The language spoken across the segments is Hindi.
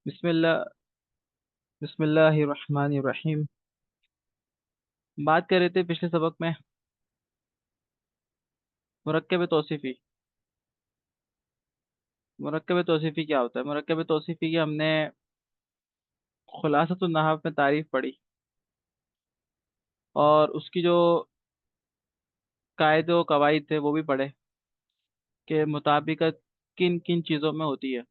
बिस्मिल्लाह बिस्मिल्लाहिर्रहमानिर्रहीम। बात कर रहे थे पिछले सबक में मुरक्कब तौसीफ़ी। मुरक्कब तौसीफ़ी क्या होता है? मुरक्कब तौसीफ़ी की हमने खुलासतुन नहव में तारीफ पढ़ी और उसकी जो कायदे व कवाइद थे वो भी पढ़े कि मुताबिकत किन किन चीज़ों में होती है।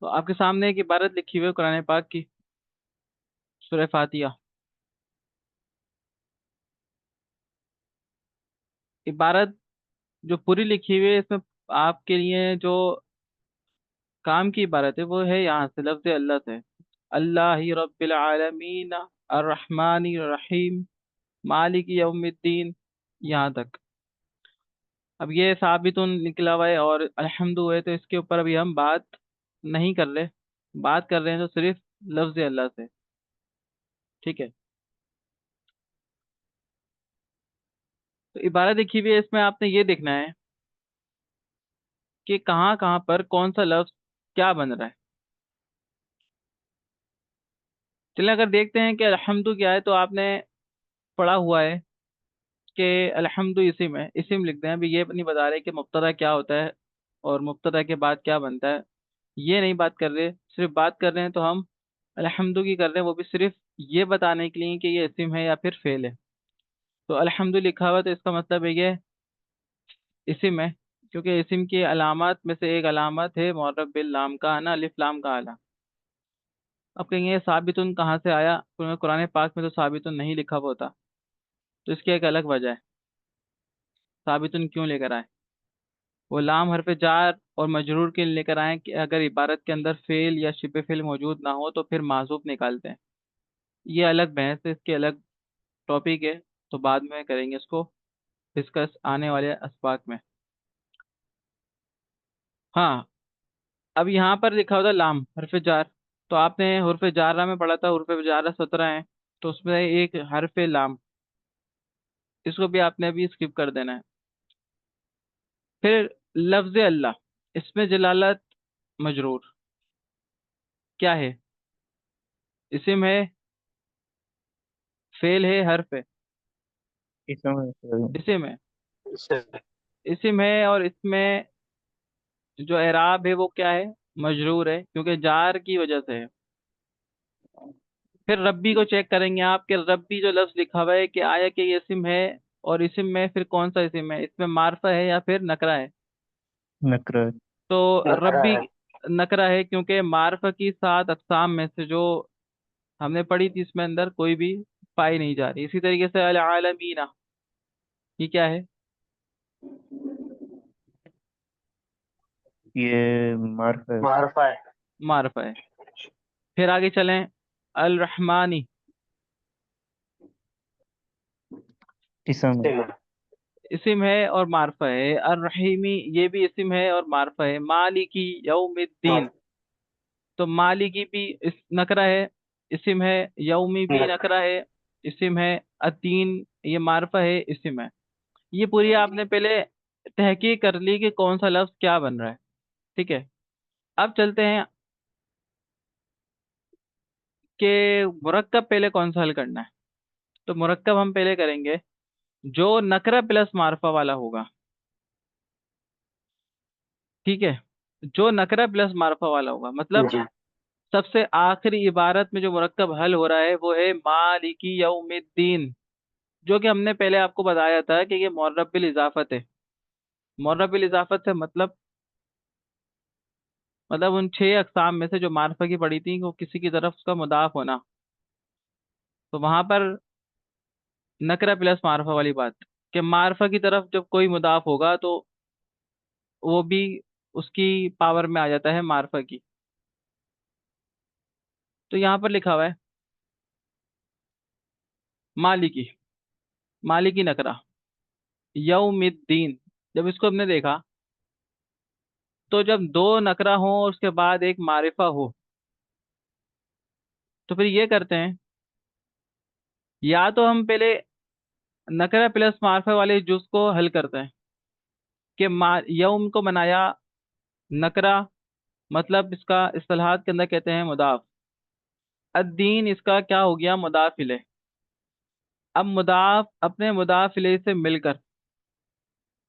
तो आपके सामने एक इबारत लिखी हुई है कुरान पाक की, सूरह फातिहा। इबारत जो पूरी लिखी हुई है इसमें आपके लिए जो काम की इबारत है वो है यहाँ से, लफ्ज़ अल्लाह से। अल्लाह ही रब्बिल आलमीन अर्रहमानिर रहीम मालिक यौमिद्दीन, यहाँ तक। अब ये साबितुन निकला हुआ है और अल्हम्दु है, तो इसके ऊपर अभी हम बात नहीं कर रहे। बात कर रहे हैं तो सिर्फ लफ्ज अल्लाह से। ठीक है। तो इबारत देखी हुई है, इसमें आपने ये देखना है कि कहाँ कहाँ पर कौन सा लफ्ज क्या बन रहा है। चलिए अगर देखते हैं कि अल्हम्दु क्या है, तो आपने पढ़ा हुआ है कि अल्हम्दु इसिम है। इसिम लिखते हैं, अभी ये नहीं बता रहे कि मुब्तदा क्या होता है और मुब्तदा के बाद क्या बनता है। ये नहीं बात कर रहे, सिर्फ बात कर रहे हैं तो हम अल्हम्दु की कर रहे हैं, वो भी सिर्फ ये बताने के लिए कि ये इस्म है या फिर फेल है। तो अल्हम्दु लिखा हुआ है, तो इसका मतलब है ये इस्म है, क्योंकि इस्म की अलामत में से एक अलामत है मुअर्रब बिल लाम का आना, अलिफ लाम का आना। अब कहेंगे साबितुन कहाँ से आया? कुरान पाक में तो साबितुन नहीं लिखा हुआ होता, तो इसकी एक अलग वजह है। साबितुन क्यों लेकर आए? वो लाम हरफ जार और मजरूर के लिए लेकर आए कि अगर इबारत के अंदर फेल या शिबे फेल मौजूद ना हो तो फिर माजूब निकालते हैं। ये अलग बहस है, इसके अलग टॉपिक है, तो बाद में करेंगे इसको डिस्कस आने वाले अस्पाक में। हाँ, अब यहाँ पर लिखा होता लाम हरफ जार। तो आपने हरफ जारा में पढ़ा था, हरफ जारा 17 है, तो उसमें एक हरफ लाम, इसको भी आपने अभी स्किप कर देना है। फिर लफ्ज अल्लाह, इसमें जलालत मजरूर क्या है? इस्म है, फेल है, हर्फ है? इसमें इस्म है। इस्म है और इसमें जो एराब है वो क्या है? मजरूर है, क्योंकि जार की वजह से है। फिर रब्बी को चेक करेंगे आप कि रब्बी जो लफ्ज लिखा हुआ है कि आया कि ये इस्म है, और इस्म में फिर कौन सा इस्म है? इसमें मार्फा है या फिर नकरा है? नकरा। तो रब्बी नकरा है, क्योंकि मार्फा की 7 अकसाम में से जो हमने पढ़ी थी इसमें अंदर कोई भी पाई नहीं जा रही। इसी तरीके से अल आलमीना, ये क्या है? ये मार्फ है। मार्फा है। फिर आगे चलें, अल रहमानी, इसम है। इस्म है और मार्फा है। अर रहीमी, ये भी इस्म है और मार्फा है। मालिकी यौमिद्दीन, तो मालिकी भी इस नकरा है, इस्म है। यौमी भी नकरा है, इस्म है। अदीन, ये मार्फा है, इस्म है। ये पूरी आपने पहले तहकीक कर ली कि कौन सा लफ्ज क्या बन रहा है। ठीक है। अब चलते हैं कि मुरक्कब पहले कौन सा हल करना है। तो मुरक्कब हम पहले करेंगे जो नकरा प्लस मार्फा वाला होगा। ठीक है। जो नकरा प्लस मार्फा वाला होगा, मतलब जी, सबसे आखिरी इबारत में जो मुरक्कब हल हो रहा है वो है मालिकी यौमिद्दीन, जो कि हमने पहले आपको बताया था कि ये मुअर्रब बिल इजाफत है। मुअर्रब बिल इजाफत से मतलब उन 6 अकसाम में से जो मार्फा की पड़ी थी, वो किसी की तरफ उसका मुदाफ होना। तो वहां पर नकरा प्लस मार्फा वाली बात, कि मार्फा की तरफ जब कोई मुदाफ होगा तो वो भी उसकी पावर में आ जाता है मार्फा की। तो यहाँ पर लिखा हुआ है मालिकी, मालिकी नकरा यौमिद्दीन। जब इसको हमने देखा, तो जब दो नकरा हो और उसके बाद एक मारिफा हो, तो फिर ये करते हैं, या तो हम पहले नकरा प्लस मारिफा वाले जुज को हल करते हैं कि यौम को बनाया नकरा मतलब इसका इस्तिलाहात के अंदर कहते हैं मुदाफ। अद्दीन इसका क्या हो गया, मुदाफ इले। अब मुदाफ अपने मुदाफ इले से मिलकर,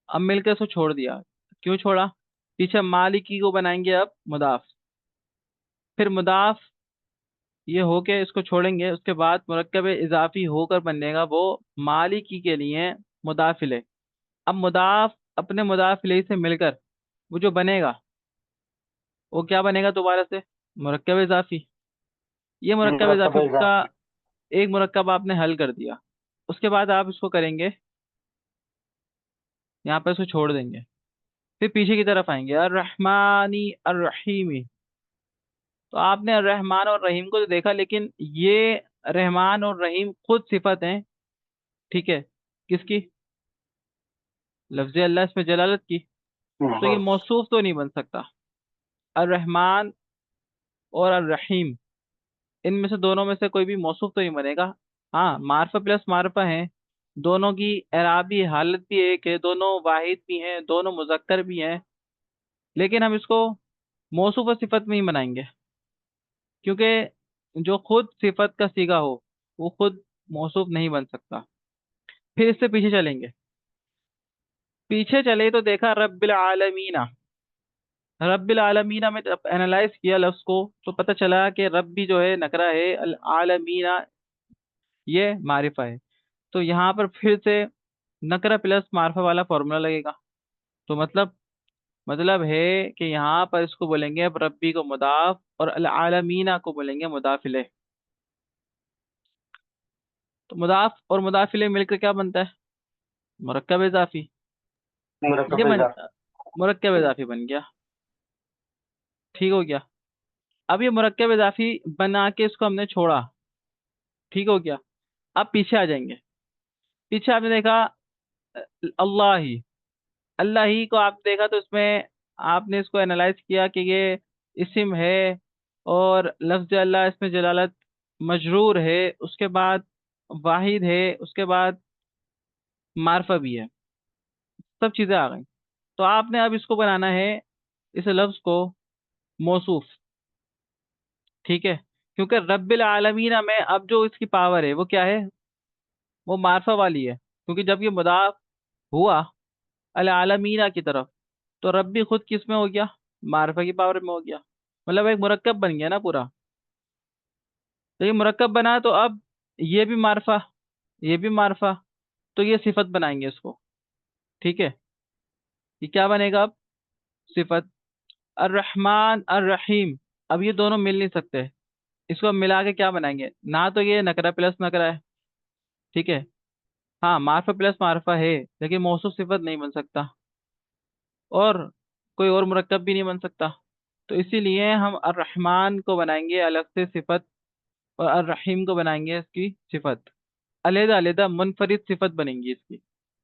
अब मिलकर इसको छोड़ दिया। क्यों छोड़ा? पीछे मालिकी को बनाएंगे अब मुदाफ, फिर मुदाफ ये होके इसको छोड़ेंगे, उसके बाद मुरक्कब इजाफी होकर बनेगा वो मालिकी के लिए मुदाफ इले। अब मुदाफ अपने मुदाफ इले से मिलकर वो जो बनेगा वो क्या बनेगा दोबारा से, मुरक्कब इजाफी। ये मुरक्कब मुरक्कब इजाफी का इजाफी। एक मुरक्कब आपने हल कर दिया। उसके बाद आप इसको करेंगे, यहाँ पर इसको छोड़ देंगे, फिर पीछे की तरफ आएंगे, अर्रहमानी अर्रहीमी। तो आपने रहमान और रहीम को तो देखा, लेकिन ये रहमान और रहीम खुद सिफत हैं, ठीक है, किसकी? लफ्ज अल्लाह इसमें जलालत की। तो ये हाँ। मौसूफ तो नहीं बन सकता। अर्रहमान और अर्रहीम, इनमें से दोनों में से कोई भी मौसूफ तो नहीं बनेगा। हाँ, मार्फा प्लस मार्फा है, दोनों की एराबी हालत भी एक है, दोनों वाहिद भी हैं, दोनों मुजक्कर भी हैं, लेकिन हम इसको मौसूफ और सिफत में ही बनाएंगे, क्योंकि जो खुद सिफत का सीगा हो वो खुद मौसूफ नहीं बन सकता। फिर इससे पीछे चलेंगे, पीछे चले तो देखा रब्बिल आलमीना। रब्बिल आलमीना में जब एनालाइज किया लफ्ज को तो पता चला कि रब्बी जो है नकरा है, अल आलमीना ये मारिफा है। तो यहाँ पर फिर से नकरा प्लस मार्फा वाला फॉर्मूला लगेगा। तो मतलब है कि यहाँ पर इसको बोलेंगे अब रब्बी को मुदाफ और अल आलमीना को बोलेंगे मुदाफ इलेह। तो मुदाफ और मुदाफ इलेह मिलकर क्या बनता है, मुरक्कब इजाफी। ये मुरक्कब बन इजाफी। मुरक्कब इजाफी बन गया, ठीक हो गया। अब ये मुरक्कब इजाफी बना के इसको हमने छोड़ा, ठीक हो गया। अब पीछे आ जाएंगे, पीछे आपने देखा अल्लाह ही, अल्लाह ही को आप देखा तो इसमें आपने इसको एनालाइज किया कि ये इस्म है और लफ्ज अल्लाह इसमें जलालत मजरूर है, उसके बाद वाहिद है, उसके बाद मार्फा भी है, सब चीजें आ गई। तो आपने अब इसको बनाना है, इस लफ्ज को मौसूफ, ठीक है, क्योंकि रब्बिल आलमीना में अब जो इसकी पावर है वो क्या है, वो मार्फा वाली है, क्योंकि जब ये मुदाफ हुआ अल आलमीना की तरफ तो रब्बी खुद किस में हो गया, मार्फा की पावर में हो गया, मतलब एक मुरक्कब बन गया ना पूरा। तो ये मुरक्कब बना तो अब ये भी मार्फा, ये भी मार्फा, तो ये सिफत बनाएंगे इसको, ठीक है। ये क्या बनेगा अब, सिफत। अर्रहमान अर्रहीम, अब ये दोनों मिल नहीं सकते, इसको अब मिला के क्या बनाएंगे, ना तो ये नकरा प्लस नकरा है, ठीक है, हाँ मार्फा प्लस मार्फा है, लेकिन मौसूफ सिफत नहीं बन सकता, और कोई और मुरक्कब भी नहीं बन सकता। तो इसीलिए हम अर्रहमान को बनाएंगे अलग से सिफत, और अर्रहीम को बनाएंगे इसकी सिफत, अलहदा अलहदा मुनफरिद सिफत बनेंगी इसकी,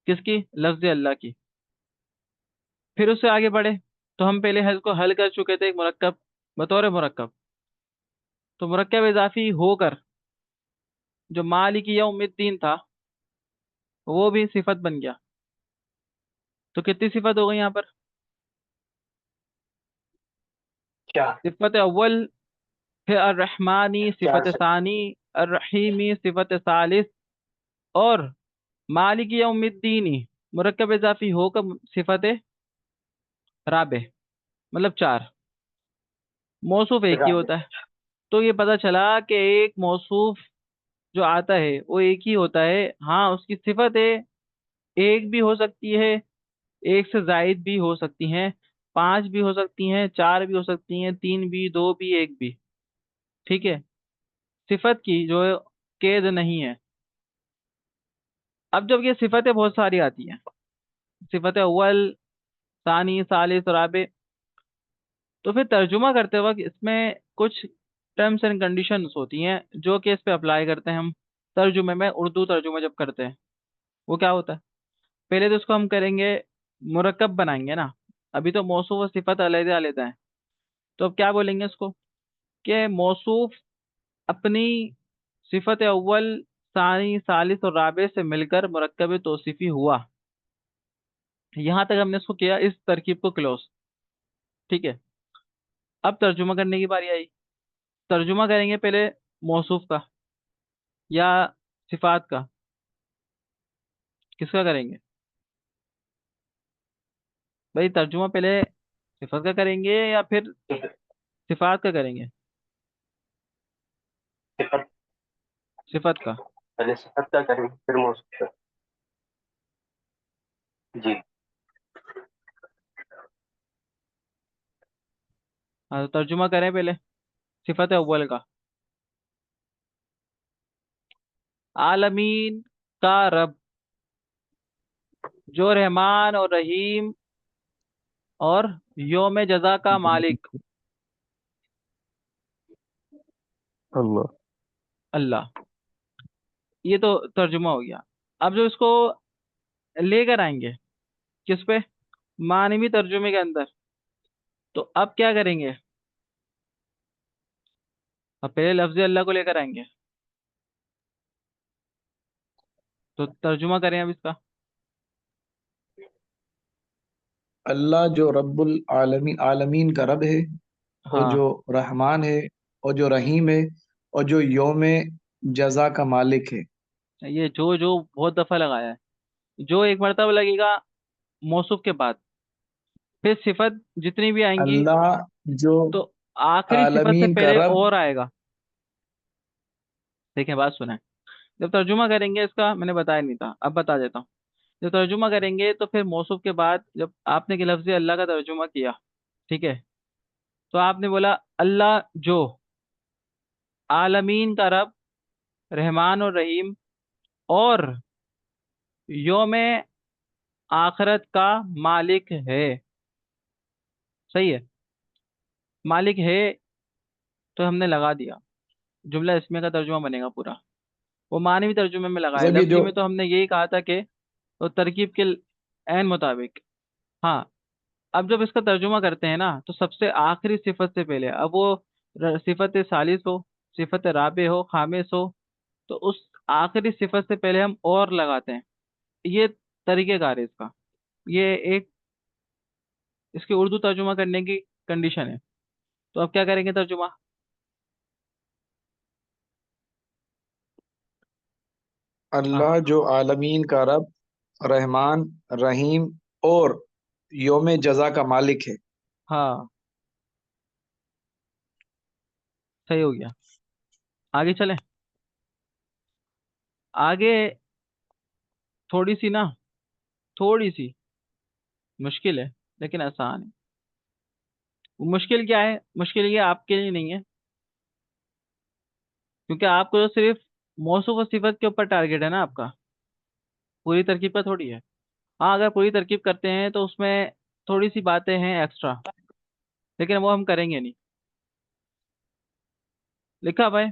किसकी, लफ्ज अल्लाह की। फिर उससे आगे बढ़े, तो हम पहले हल को हल कर चुके थे एक मुरक्कब, बतौर मुरक्कब। तो मुरक्कब इजाफी होकर जो मालिकी यौमिद्दीन था वो भी सिफत बन गया। तो कितनी सिफत हो गई यहाँ पर, क्या? सिफत अव्वल, फिर अर्रहमानी चार सिफत से। सानी, अर्रहीमी सिफत सालिस, और मालिकी यौमिद्दीनी मुरक्कब इजाफी होकर सिफत राबे, मतलब चार। मौसूफ एक ही राबे। होता है। तो ये पता चला कि एक मौसूफ जो आता है वो एक ही होता है, हाँ उसकी सिफत है एक भी हो सकती है, एक से जायद भी हो सकती हैं, पांच भी हो सकती हैं, चार भी हो सकती हैं, तीन भी, दो भी, एक भी, ठीक है। सिफत की जो कैद नहीं है। अब जब ये सिफतें बहुत सारी आती हैं, सिफत अव्वल सानी सालिस राबे, तो फिर तर्जुमा करते वक्त इसमें कुछ टर्म्स एंड कंडीशंस होती हैं जो कि इस पे अप्लाई करते हैं हम तर्जुमे में, उर्दू तर्जुमा जब करते हैं। वो क्या होता है, पहले तो इसको हम करेंगे मुरक्कब बनाएंगे ना, अभी तो मौसूफ और सिफत अलग अलग है। तो अब क्या बोलेंगे इसको, कि मौसूफ अपनी सिफत अव्वल सानी सालिस और राबे से मिलकर मुरक्कब तौसीफी हुआ। यहाँ तक हमने इसको किया, इस तरकीब को क्लोज। ठीक है। अब तर्जुमा करने की बारी आई। तर्जुमा करेंगे पहले मौसूफ का या सिफात का, किसका करेंगे? भाई तर्जुमा पहले सिफत का करेंगे या फिर सिफ- सिफात का करेंगे? सिफत। सिफत का। पहले सिफत का करेंगे फिर मौसूफ का। जी। हाँ तो तर्जुमा करें पहले सिफत अव्वल का। आलमीन का रब, जो रहमान और रहीम और योम जजा का मालिक, अल्लाह। अल्लाह। ये तो तर्जुमा हो गया। अब जो इसको लेकर आएंगे किस पे, मानवी तर्जुमे के अंदर, तो अब क्या करेंगे? अब पहले लफ्ज अल्लाह को लेकर आएंगे, तो तर्जुमा करें अब इसका। अल्लाह जो रब्बुल आलमी आलमीन का रब है, और हाँ, जो रहमान है, और जो रहीम है, और जो यौम जजा का मालिक है। ये जो बहुत दफा लगाया है। जो एक मरतबा लगेगा मौसूफ के बाद, फिर सिफत जितनी भी आएंगी अल्लाह जो तो आखिरी सिफत से आलमीन का पहले रब। और आएगा। देखें, बात सुने। जब तर्जुमा करेंगे इसका, मैंने बताया नहीं था, अब बता देता हूँ। जब तर्जुमा करेंगे तो फिर मौसूफ के बाद जब आपने कि लफ्ज़ अल्लाह का तर्जुमा किया, ठीक है, तो आपने बोला अल्लाह जो आलमीन का रब, रहमान और रहीम और योम आखरत का मालिक है। सही है। मालिक है, तो हमने लगा दिया, जुमला इसमें का तर्जुमा बनेगा पूरा। वो मानवी तर्जुमे में लगाया, मतलब ये लफ्जी जो में तो हमने यही कहा था कि तो तरकीब के एन मुताबिक। हाँ। अब जब इसका तर्जुमा करते हैं ना, तो सबसे आखिरी सिफत से पहले, अब वो सिफत सालिस हो, सिफत राबे हो, खामिस हो, तो उस आखिरी सिफत से पहले हम और लगाते हैं। ये तरीकेकार है इसका। ये एक इसके उर्दू तर्जुमा करने की कंडीशन है। तो अब क्या करेंगे तर्जुमा? हाँ, अल्लाह जो आलमीन का रब, रहमान, रहीम और यौम जजा का मालिक है। हाँ, सही हो गया। आगे चलें। आगे थोड़ी सी ना, थोड़ी सी मुश्किल है लेकिन आसान है। मुश्किल क्या है? मुश्किल ये आपके लिए नहीं है, क्योंकि आपको तो सिर्फ मौसूफ और सिफत के ऊपर टारगेट है ना आपका, पूरी तरकीब का थोड़ी है। हाँ, अगर पूरी तरकीब करते हैं तो उसमें थोड़ी सी बातें हैं एक्स्ट्रा, लेकिन वो हम करेंगे नहीं। लिखा भाई,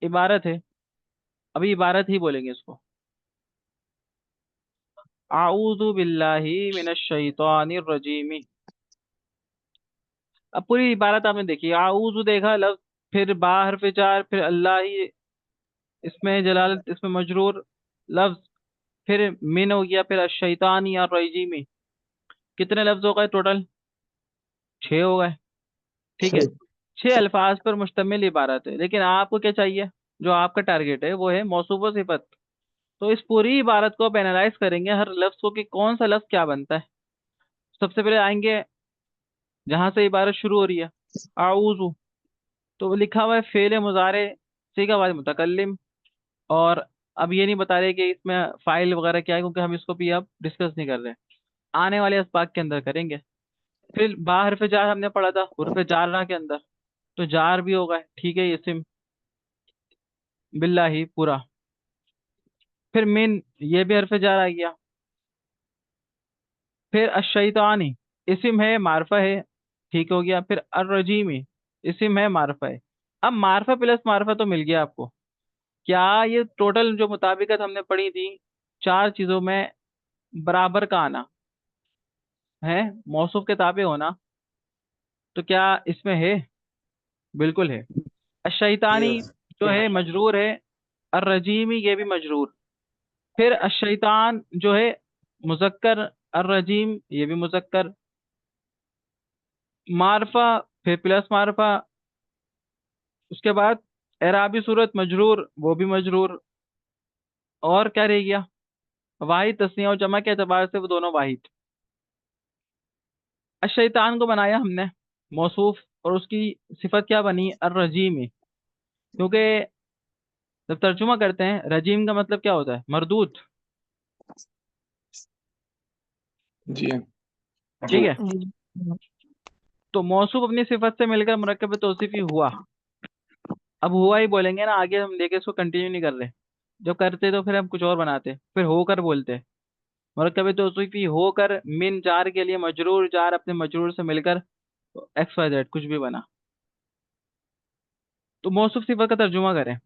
इबारत है, अभी इबारत ही बोलेंगे इसको। आऊज़ु बिल्लाहि मिनश शैतानिर रजीम। अब पूरी इबारत आपने देखी, आऊज़ु देखा लफ्ज, फिर बा हर्फ जार, फिर अल्लाह ही इसमें जलालत, इसमें मजरूर लफ्ज, फिर मिन हो गया, फिर शैतानी और रजीमी। कितने लफ्ज हो गए टोटल? 6 हो गए। ठीक है। 6 अल्फाज पर मुश्तमिल इबारत है, लेकिन आपको क्या चाहिए? जो आपका टारगेट है वो है मौसूफ व सिफत। तो इस पूरी इबारत को आप एनालाइज करेंगे, हर लफ्ज को कि कौन सा लफ्ज क्या बनता है। सबसे पहले आएंगे जहां से इबारत शुरू हो रही है, आऊज़ु। तो वो लिखा हुआ है फेल मुजारे सीगा बाद मुतकल्लिम। और अब ये नहीं बता रहे कि इसमें फाइल वगैरह क्या है, क्योंकि हम इसको भी अब डिस्कस नहीं कर रहे हैं, आने वाले अस्पाक के अंदर करेंगे। फिर बा हरफ जार हमने पढ़ा था हरफ जारा के अंदर, तो जार भी होगा, ठीक है, इसिम बिल्लाही पूरा। फिर मिन, ये भी हरफ जार आ गया। फिर अशैतानी, इसिम है मारफा है, ठीक हो गया। फिर अर्रजीमी, इसिम है मारफा है। अब मारफा प्लस मारफा तो मिल गया आपको। क्या ये टोटल जो मुताबिकत हमने पढ़ी थी, 4 चीजों में बराबर का आना है, मौसूफ के ताबे होना, तो क्या इसमें है? बिल्कुल है। अशैतानी जो है मजरूर है, अर्रजीमी ये भी मजरूर। फिर अशैतान जो है मुजक्कर, अर्रजीम ये भी मुजक्कर। मारफा, फिर प्लस मारफा, उसके बाद एराबी सूरत मजरूर, वो भी मजरूर। और क्या रह गया? वाहिद, तस्नीया और जमा के एतबार से वो दोनों वाहिद। शैतान को बनाया हमने मौसूफ, और उसकी सिफत क्या बनी? अर्रजीम है। क्योंकि जब तर्जुमा करते हैं, रजीम का मतलब क्या होता है? मरदूत। जी हाँ। ठीक जी। है। जी। तो मौसूफ अपनी सिफत से मिलकर मुरक्कब तौसीफी हुआ। अब हुआ ही बोलेंगे ना, आगे हम लेके इसको कंटिन्यू नहीं कर रहे। जब करते तो फिर हम कुछ और बनाते, फिर होकर बोलते। मुरक्कब तौसीफी होकर, मिन जार के लिए मजरूर, जार अपने मजरूर से मिलकर, एक्स वाई जेड कुछ भी बना। तो मौसूफ सिफत का तर्जुमा करें।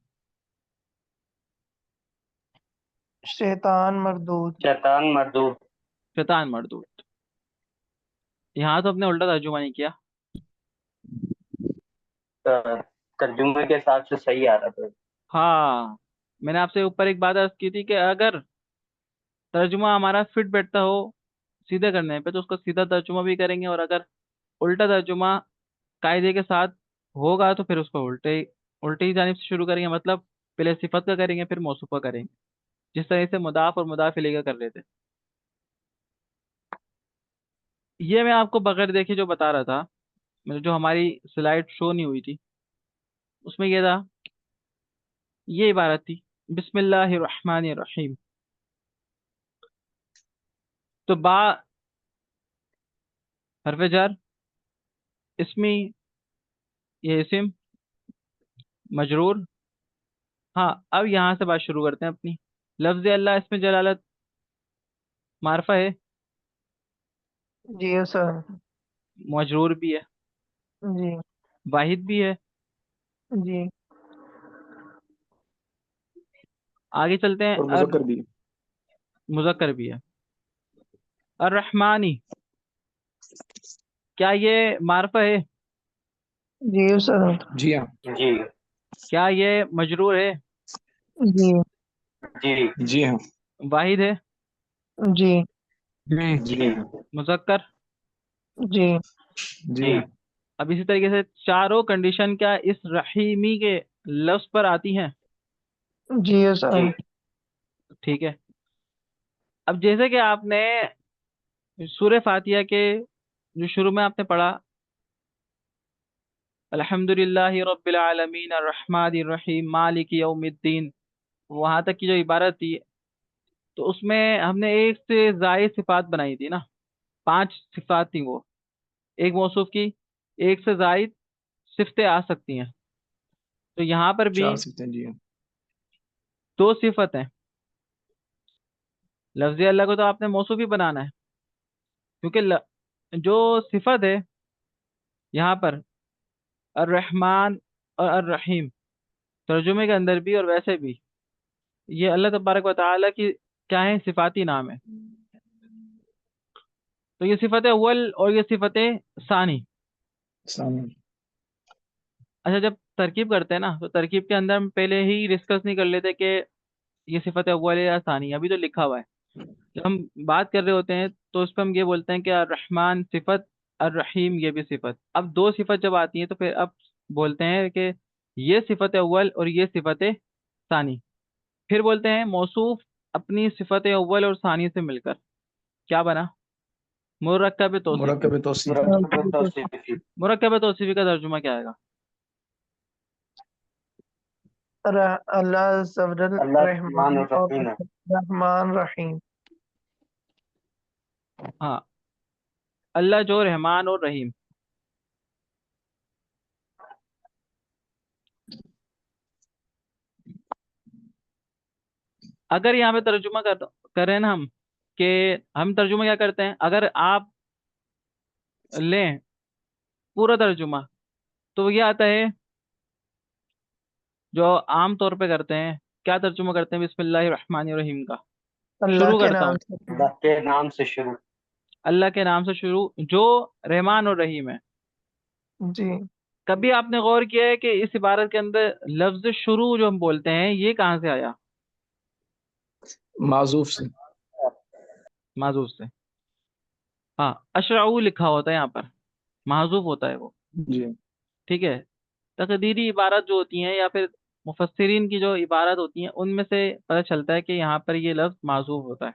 शैतान मरदूद। शैतान मरदूद। शैतान मरदूत। यहाँ तो अपने उल्टा तर्जुमा नहीं किया। तर्जुमे के हिसाब से सही आ रहा था। हाँ, मैंने आपसे ऊपर एक बात अर्ज की थी कि अगर तर्जुमा हमारा फिट बैठता हो सीधे करने पे, तो उसका सीधा तर्जुमा भी करेंगे, और अगर उल्टा तर्जुमा कायदे के साथ होगा तो फिर उसको उल्टे ही जानिब से शुरू करेंगे। मतलब पहले सिफत का करेंगे, फिर मौसूफ का करेंगे, जिस तरह से मुदाफ और मुदाफ इलैहि का कर रहे थे। ये मैं आपको बगैर देखे जो बता रहा था, मतलब जो हमारी स्लाइड शो नहीं हुई थी, उसमें ये था, ये इबारत थी, बिस्मिल्लाहिर्रहमानिर्रहीम। तो बा हरफ जार, इसमी, ये इस्म, मजरूर। हाँ, अब यहाँ से बात शुरू करते हैं अपनी। लफ्ज अल्लाह इसमें जलालत मारफा है, जी सर। मजरूर भी है, जी। वाहिद भी है। जी। आगे चलते हैं। और मुजक्कर भी। मुजक्कर भी है। अर्रहमानी, क्या ये मारफा है? जी सर। जी हाँ। जी। क्या ये मजरूर है? जी। जी। जी हाँ। वाहिद है? जी। जी। जी। मुजक्कर? जी। जी जी। हाँ। अब इसी तरीके से चारों कंडीशन क्या इस रहीमी के लफ्ज पर आती हैं? जी जी। सर। ठीक है। अब जैसे कि आपने सूरह फातिहा के जो शुरू में आपने पढ़ा, अल्हम्दुलिल्लाहि रब्बिल आलमीन अर्रहमानिर रहीम मालिक यौमिद्दीन, वहां तक की जो इबारत थी, तो उसमें हमने एक से जायद सिफात बनाई थी ना। 5 सिफात थी वो, एक मौसूफ की, एक से जायद सिफतें आ सकती हैं। तो यहाँ पर भी 4 सिफ्तें। जी हाँ। 2 सिफत हैं। लफ्ज़ अल्लाह को तो आपने मौसूफ ही बनाना है, क्योंकि जो सिफत है यहाँ पर, अर्रहमान और अर्रहीम, तर्जुमे के अंदर भी और वैसे भी, ये अल्लाह तबारक व तआला की क्या है? सिफाती नाम है। तो ये सिफत अव्वल और ये सिफत सानी। सामने। अच्छा, जब तरकीब करते हैं ना, तो तरकीब के अंदर हम पहले ही डिस्कस नहीं कर लेते कि ये सिफत अव्वल है या सानी, अभी तो लिखा हुआ है। जब हम बात कर रहे होते हैं तो उस पर हम ये बोलते हैं कि अर्रहमान सिफत, अर्रहीम ये भी सिफत। अब 2 सिफत जब आती है तो फिर अब बोलते हैं कि ये सिफत अव्वल और ये सिफत सानी। फिर बोलते हैं मौसूफ अपनी सिफत अव्वल और सानी से मिलकर क्या बना? मुरक्कब तौसीफी। मुरक्कब तौसीफ। मुरक्कब तौसीफी। मुरक्कब तौसीफी का तर्जुमा क्या आएगा? अल्लाह सब्रल अल्लाह रहमान रहमान और और रहीम है। रहमान रहीम। हाँ, अल्लाह जो रहमान और रहीम। अगर यहाँ पे तर्जुमा करें ना हम, कि हम तर्जुमा क्या करते हैं, अगर आप लें पूरा तर्जुमा, तो ये आता है जो आम तौर पे करते हैं। क्या तर्जुमा करते हैं बिस्मिल्लाहिर रहमानिर रहीम का? अल्लाह शुरू के करता नाम हूँ। से। अल्लाह के नाम से शुरू। अल्लाह के नाम से शुरू, जो रहमान और रहीम है। जी। कभी आपने गौर किया है कि इस इबारत के अंदर लफ्ज शुरू जो हम बोलते हैं, ये कहाँ से आया? माजूफ से। माजूफ से। हाँ, अशराऊ लिखा होता है यहाँ पर। महजूब होता है वो। जी। ठीक है। तकदीरी इबारत जो होती हैं या फिर मुफस्सिरीन की जो इबारत होती हैं उनमें से पता चलता है कि यहाँ पर ये लफ्ज़ माज़ूब होता है।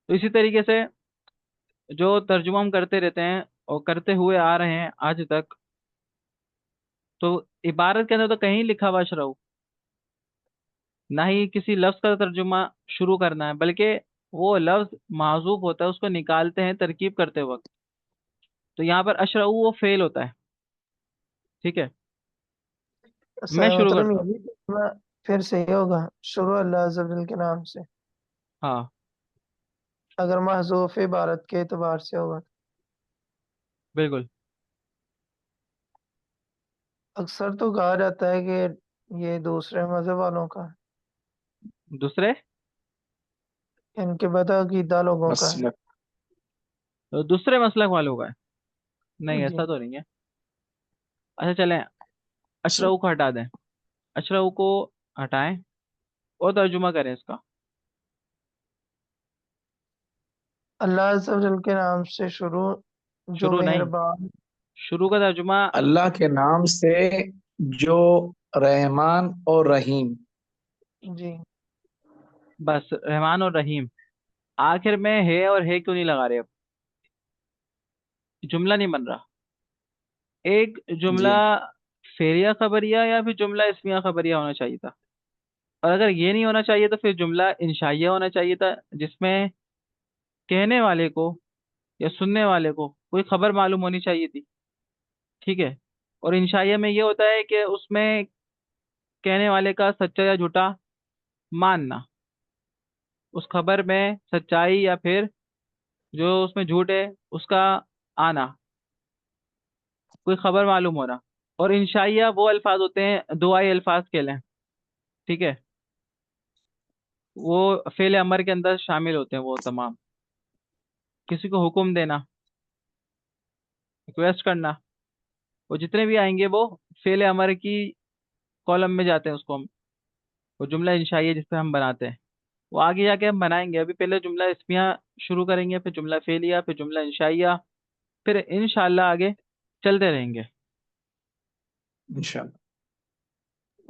तो इसी तरीके से जो तर्जुमा हम करते रहते हैं और करते हुए आ रहे हैं आज तक, तो इबारत के अंदर तो कहीं लिखा हुआ अशरऊ, ना ही किसी लफ्ज़ का तर्जुमा शुरू करना है, बल्कि वो लफ्ज़ माज़ूब होता है, उसको निकालते हैं तरकीब करते वक्त। तो यहाँ पर अशरऊ वो फेल होता है। ठीक है। मैं शुरू मतलब करता ये हूँ। भी तर्जुमा फिर सही होगा, शुरू अल्लाह अज़्ज़ा वजल के नाम से, हाँ अगर महज़ूफ़ इबारत के एतबार से होगा। बिल्कुल। अक्सर तो कहा जाता है कि ये दूसरे मज़हब वालों का है, दूसरे इनके बदअकीदा लोगों का है। मसलक। दूसरे मसलक वालों का है। नहीं, जी। ऐसा तो नहीं है। अच्छा चलें, स- अशरऊ को हटा दें। अशरऊ को हटाएं और तर्जुमा करें इसका। अल्लाह अज़्ज़ा वजल के नाम से शुरू, जो शुरू नहीं, मेहरबान। शुरू का तर्जुमा। अल्लाह के नाम से जो रहमान और रहीम। जी। बस रहमान और रहीम। आखिर में है और है क्यों नहीं लगा रहे? अब जुमला नहीं बन रहा। एक जुमला जी। फेरिया खबरिया या फिर जुमला इस्मिया खबरिया होना चाहिए था। और अगर ये नहीं होना चाहिए तो फिर जुमला इंशाइया होना चाहिए था, जिसमें कहने वाले को या सुनने वाले को कोई खबर मालूम होनी चाहिए थी। ठीक है। और इंशाइया में ये होता है कि उसमें कहने वाले का सच्चा या झूठा मानना, उस खबर में सच्चाई या फिर जो उसमें झूठ है उसका आना, कोई खबर मालूम होना। और इंशाइया वो अल्फाज होते हैं दुआई अल्फाज कहले हैं। ठीक है। वो फेल अमर के अंदर शामिल होते हैं वो तमाम। किसी को हुक्म देना, रिक्वेस्ट करना, वो जितने भी आएंगे वो फेल अमर की कॉलम में जाते हैं। उसको हम, वो जुमला इंशाइया जिस पे हम बनाते हैं, वो आगे जाके हम बनाएंगे। अभी पहले जुमला इस्मिया शुरू करेंगे, फिर जुमला फेलिया, फिर जुमला इंशाइया, फिर इंशाल्लाह आगे चलते रहेंगे। इंशाल्लाह।